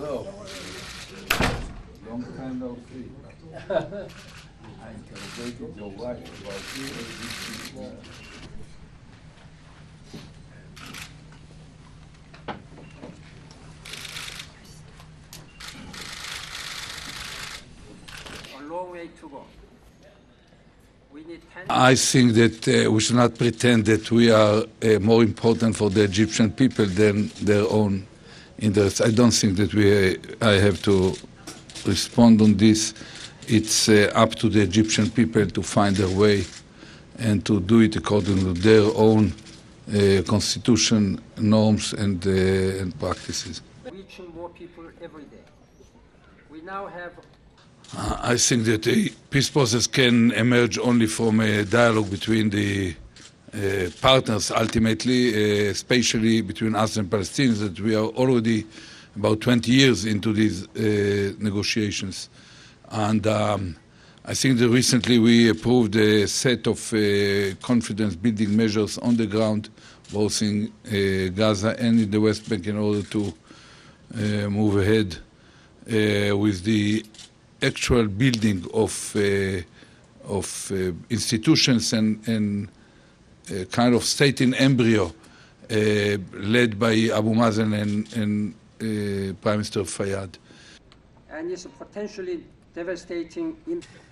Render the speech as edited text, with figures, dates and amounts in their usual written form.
So, long time no see. I celebrated your wife about you. A long way to go. We need 10 I think that we should not pretend that we are more important for the Egyptian people than their own interests. I don't think that I have to respond on this. It's up to the Egyptian people to find their way and to do it according to their own constitution, norms, and practices. reaching more people every day. We now have I think that a peace process can emerge only from a dialogue between the partners, ultimately, especially between us and Palestinians, that we are already about 20 years into these negotiations. And I think that recently we approved a set of confidence-building measures on the ground, both in Gaza and in the West Bank, in order to move ahead with the actual building of institutions and kind of state in embryo led by Abu Mazen and Prime Minister Fayyad. and is potentially devastating impact.